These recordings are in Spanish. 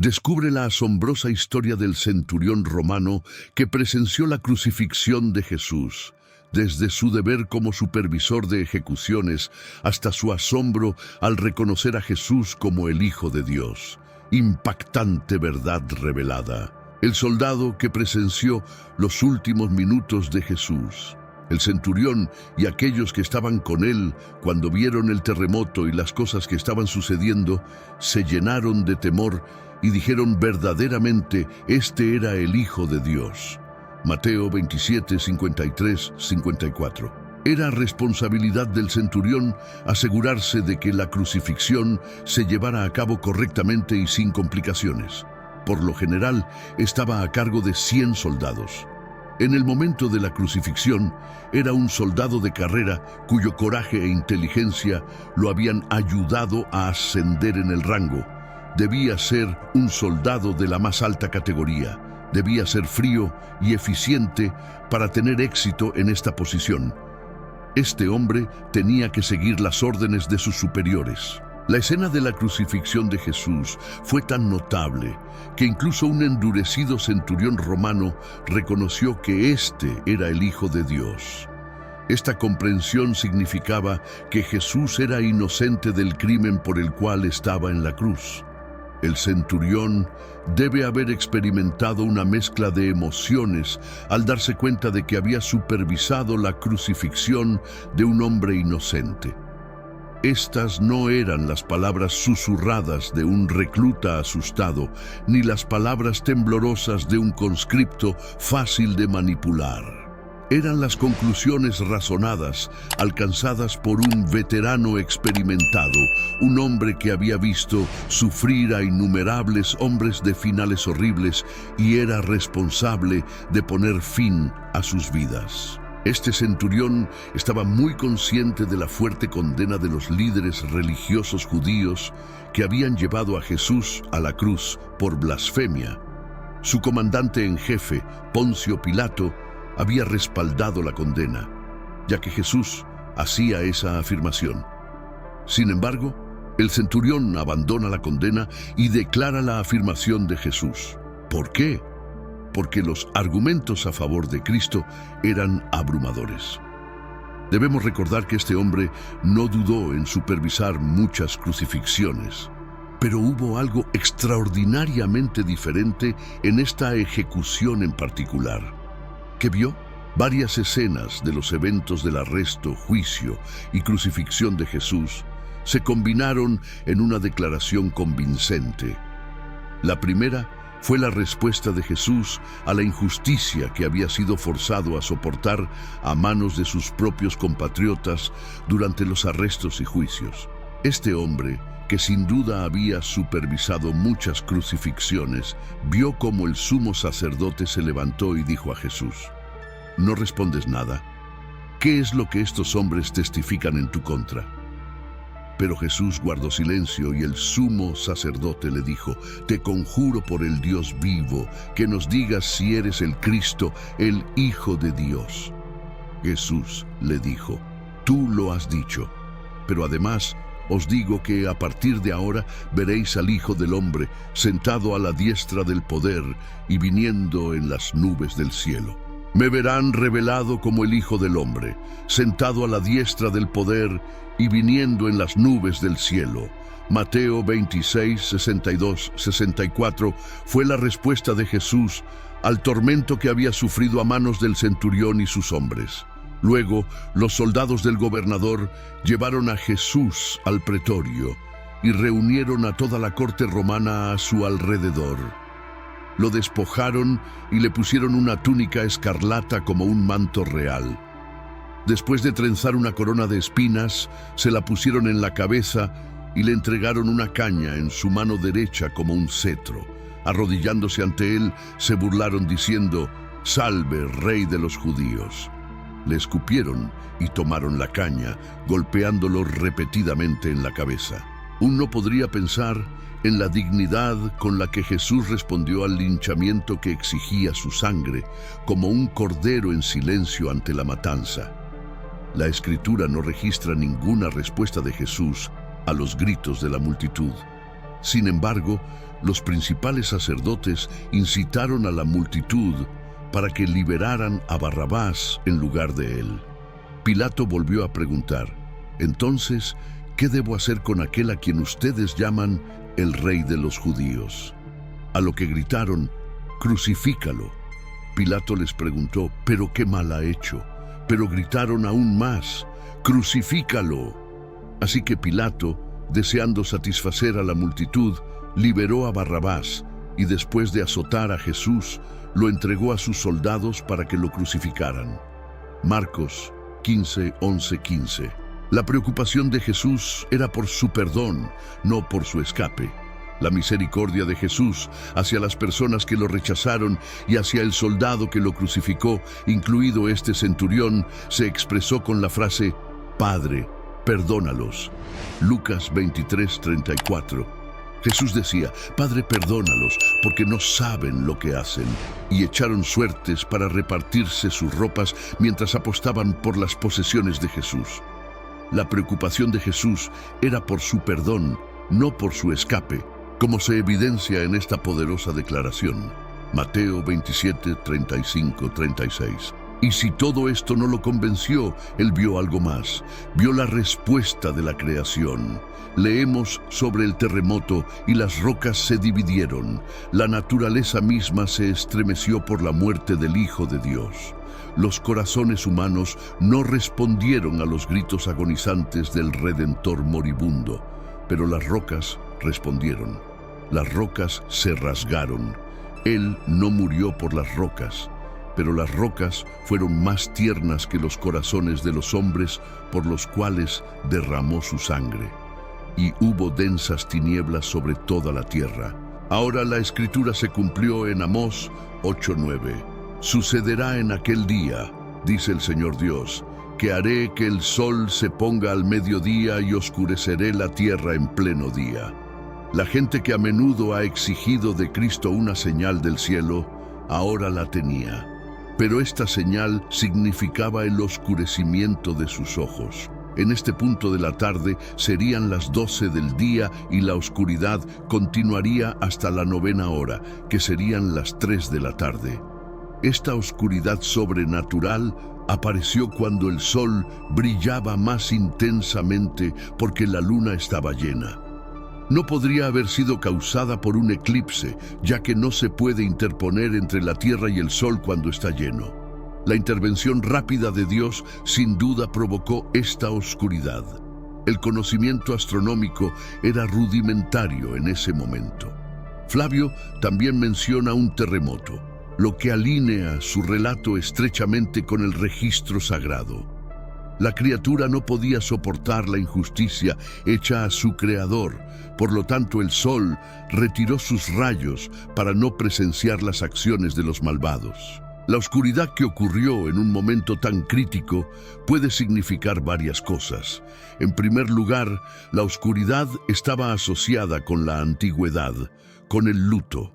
descubre la asombrosa historia del centurión romano que presenció la crucifixión de Jesús, desde su deber como supervisor de ejecuciones hasta su asombro al reconocer a Jesús como el Hijo de Dios. Impactante verdad revelada. El soldado que presenció los últimos minutos de Jesús. El centurión y aquellos que estaban con él cuando vieron el terremoto y las cosas que estaban sucediendo, se llenaron de temor y dijeron verdaderamente, este era el Hijo de Dios. Mateo 27, 53, 54. Era responsabilidad del centurión asegurarse de que la crucifixión se llevara a cabo correctamente y sin complicaciones. Por lo general, estaba a cargo de 100 soldados. En el momento de la crucifixión, era un soldado de carrera cuyo coraje e inteligencia lo habían ayudado a ascender en el rango. Debía ser un soldado de la más alta categoría. Debía ser frío y eficiente para tener éxito en esta posición. Este hombre tenía que seguir las órdenes de sus superiores. La escena de la crucifixión de Jesús fue tan notable que incluso un endurecido centurión romano reconoció que este era el Hijo de Dios. Esta comprensión significaba que Jesús era inocente del crimen por el cual estaba en la cruz. El centurión debe haber experimentado una mezcla de emociones al darse cuenta de que había supervisado la crucifixión de un hombre inocente. Estas no eran las palabras susurradas de un recluta asustado, ni las palabras temblorosas de un conscripto fácil de manipular. Eran las conclusiones razonadas, alcanzadas por un veterano experimentado, un hombre que había visto sufrir a innumerables hombres de finales horribles y era responsable de poner fin a sus vidas. Este centurión estaba muy consciente de la fuerte condena de los líderes religiosos judíos que habían llevado a Jesús a la cruz por blasfemia. Su comandante en jefe, Poncio Pilato, había respaldado la condena, ya que Jesús hacía esa afirmación. Sin embargo, el centurión abandona la condena y declara la afirmación de Jesús. ¿Por qué? Porque los argumentos a favor de Cristo eran abrumadores. Debemos recordar que este hombre no dudó en supervisar muchas crucifixiones, pero hubo algo extraordinariamente diferente en esta ejecución en particular. ¿Qué vio? Varias escenas de los eventos del arresto, juicio y crucifixión de Jesús se combinaron en una declaración convincente. La primera fue la respuesta de Jesús a la injusticia que había sido forzado a soportar a manos de sus propios compatriotas durante los arrestos y juicios. Este hombre, que sin duda había supervisado muchas crucifixiones, vio cómo el sumo sacerdote se levantó y dijo a Jesús: ¿No respondes nada? ¿Qué es lo que estos hombres testifican en tu contra? Pero Jesús guardó silencio y el sumo sacerdote le dijo: Te conjuro por el Dios vivo, que nos digas si eres el Cristo, el Hijo de Dios. Jesús le dijo: Tú lo has dicho, pero además os digo que a partir de ahora veréis al Hijo del Hombre sentado a la diestra del poder y viniendo en las nubes del cielo. Me verán revelado como el Hijo del Hombre, sentado a la diestra del poder y viniendo en las nubes del cielo. Mateo 26, 62, 64 fue la respuesta de Jesús al tormento que había sufrido a manos del centurión y sus hombres. Luego, los soldados del gobernador llevaron a Jesús al pretorio y reunieron a toda la corte romana a su alrededor. Lo despojaron y le pusieron una túnica escarlata como un manto real. Después de trenzar una corona de espinas, se la pusieron en la cabeza y le entregaron una caña en su mano derecha como un cetro. Arrodillándose ante él, se burlaron diciendo: «Salve, Rey de los judíos». Le escupieron y tomaron la caña, golpeándolo repetidamente en la cabeza. Uno podría pensar en la dignidad con la que Jesús respondió al linchamiento que exigía su sangre, como un cordero en silencio ante la matanza. La Escritura no registra ninguna respuesta de Jesús a los gritos de la multitud. Sin embargo, los principales sacerdotes incitaron a la multitud para que liberaran a Barrabás en lugar de él. Pilato volvió a preguntar: «Entonces, ¿qué debo hacer con aquel a quien ustedes llaman el Rey de los Judíos?». A lo que gritaron: «¡Crucifícalo!». Pilato les preguntó: «¿Pero qué mal ha hecho?». Pero gritaron aún más: «¡Crucifícalo!». Así que Pilato, deseando satisfacer a la multitud, liberó a Barrabás y después de azotar a Jesús, lo entregó a sus soldados para que lo crucificaran. Marcos 15, 11, 15. La preocupación de Jesús era por su perdón, no por su escape. La misericordia de Jesús hacia las personas que lo rechazaron y hacia el soldado que lo crucificó, incluido este centurión, se expresó con la frase: «Padre, perdónalos». Lucas 23, 34. Jesús decía: «Padre, perdónalos, porque no saben lo que hacen». Y echaron suertes para repartirse sus ropas mientras apostaban por las posesiones de Jesús. La preocupación de Jesús era por su perdón, no por su escape, como se evidencia en esta poderosa declaración. Mateo 27, 35, 36. Y si todo esto no lo convenció, él vio algo más. Vio la respuesta de la creación. Leemos sobre el terremoto y las rocas se dividieron. La naturaleza misma se estremeció por la muerte del Hijo de Dios. Los corazones humanos no respondieron a los gritos agonizantes del Redentor moribundo, pero las rocas respondieron. Las rocas se rasgaron. Él no murió por las rocas, pero las rocas fueron más tiernas que los corazones de los hombres por los cuales derramó su sangre. Y hubo densas tinieblas sobre toda la tierra. Ahora la escritura se cumplió en Amós 8:9. Sucederá en aquel día, dice el Señor Dios, que haré que el sol se ponga al mediodía y oscureceré la tierra en pleno día. La gente que a menudo ha exigido de Cristo una señal del cielo, ahora la tenía. Pero esta señal significaba el oscurecimiento de sus ojos. En este punto de la tarde serían las 12 del día y la oscuridad continuaría hasta la 9ª hora, que serían las 3 de la tarde. Esta oscuridad sobrenatural apareció cuando el sol brillaba más intensamente porque la luna estaba llena. No podría haber sido causada por un eclipse, ya que no se puede interponer entre la tierra y el sol cuando está lleno. La intervención rápida de Dios sin duda provocó esta oscuridad. El conocimiento astronómico era rudimentario en ese momento. Flavio también menciona un terremoto, lo que alinea su relato estrechamente con el registro sagrado. La criatura no podía soportar la injusticia hecha a su creador, por lo tanto el sol retiró sus rayos para no presenciar las acciones de los malvados. La oscuridad que ocurrió en un momento tan crítico puede significar varias cosas. En primer lugar, la oscuridad estaba asociada con la antigüedad, con el luto.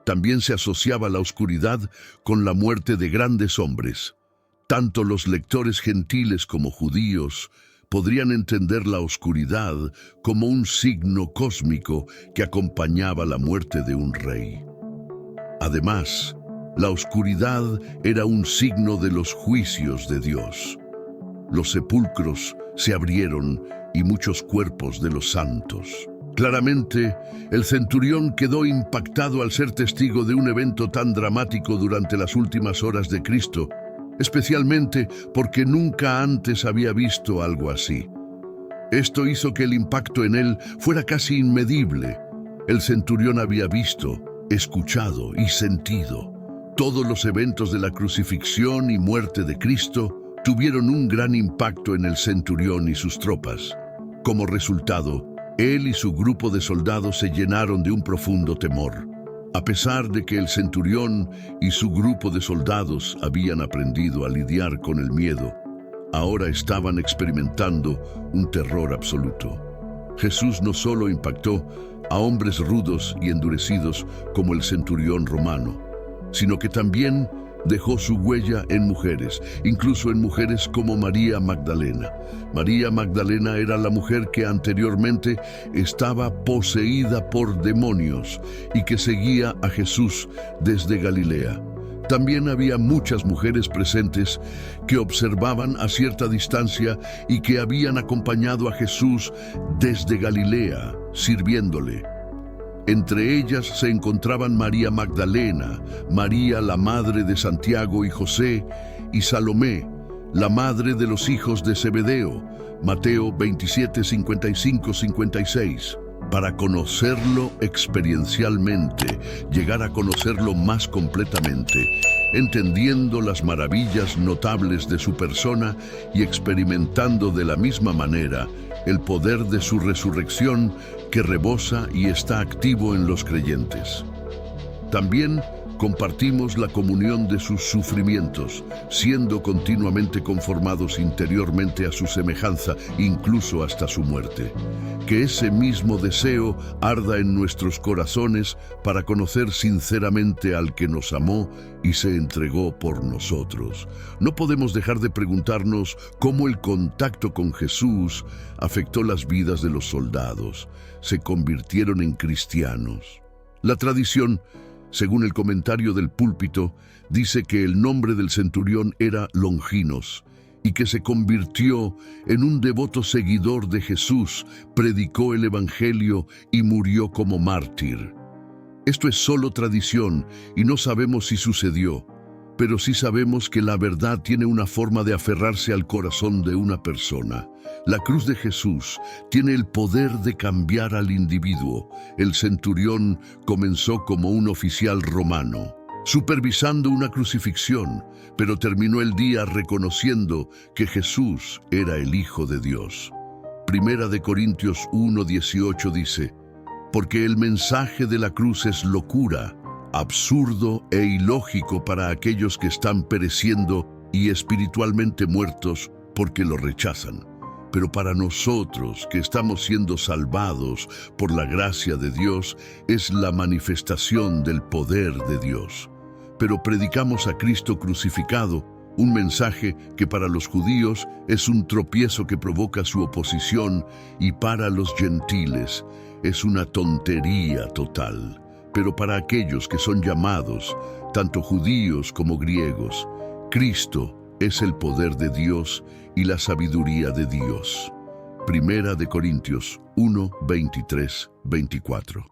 También se asociaba la oscuridad con la muerte de grandes hombres. Tanto los lectores gentiles como judíos podrían entender la oscuridad como un signo cósmico que acompañaba la muerte de un rey. Además, la oscuridad era un signo de los juicios de Dios. Los sepulcros se abrieron y muchos cuerpos de los santos. Claramente, el centurión quedó impactado al ser testigo de un evento tan dramático durante las últimas horas de Cristo, especialmente porque nunca antes había visto algo así. Esto hizo que el impacto en él fuera casi inmedible. El centurión había visto, escuchado y sentido. Todos los eventos de la crucifixión y muerte de Cristo tuvieron un gran impacto en el centurión y sus tropas. Como resultado, él y su grupo de soldados se llenaron de un profundo temor. A pesar de que el centurión y su grupo de soldados habían aprendido a lidiar con el miedo, ahora estaban experimentando un terror absoluto. Jesús no solo impactó a hombres rudos y endurecidos como el centurión romano, sino que también dejó su huella en mujeres, incluso en mujeres como María Magdalena. María Magdalena era la mujer que anteriormente estaba poseída por demonios y que seguía a Jesús desde Galilea. También había muchas mujeres presentes que observaban a cierta distancia y que habían acompañado a Jesús desde Galilea, sirviéndole. Entre ellas se encontraban María Magdalena, María la madre de Santiago y José, y Salomé, la madre de los hijos de Zebedeo, Mateo 27, 55, 56. Para conocerlo experiencialmente, llegar a conocerlo más completamente, entendiendo las maravillas notables de su persona y experimentando de la misma manera el poder de su resurrección que rebosa y está activo en los creyentes. También compartimos la comunión de sus sufrimientos, siendo continuamente conformados interiormente a su semejanza, incluso hasta su muerte. Que ese mismo deseo arda en nuestros corazones para conocer sinceramente al que nos amó y se entregó por nosotros. No podemos dejar de preguntarnos cómo el contacto con Jesús afectó las vidas de los soldados. Se convirtieron en cristianos. La tradición, según el comentario del púlpito, dice que el nombre del centurión era Longinos y que se convirtió en un devoto seguidor de Jesús, predicó el Evangelio y murió como mártir. Esto es solo tradición y no sabemos si sucedió, pero sí sabemos que la verdad tiene una forma de aferrarse al corazón de una persona. La cruz de Jesús tiene el poder de cambiar al individuo. El centurión comenzó como un oficial romano, supervisando una crucifixión, pero terminó el día reconociendo que Jesús era el Hijo de Dios. Primera de Corintios 1:18 dice: porque el mensaje de la cruz es locura, absurdo e ilógico para aquellos que están pereciendo y espiritualmente muertos porque lo rechazan. Pero para nosotros que estamos siendo salvados por la gracia de Dios, es la manifestación del poder de Dios. Pero predicamos a Cristo crucificado, un mensaje que para los judíos es un tropiezo que provoca su oposición y para los gentiles es una tontería total. Pero para aquellos que son llamados, tanto judíos como griegos, Cristo es el poder de Dios y la sabiduría de Dios. Primera de Corintios 1, 23, 24.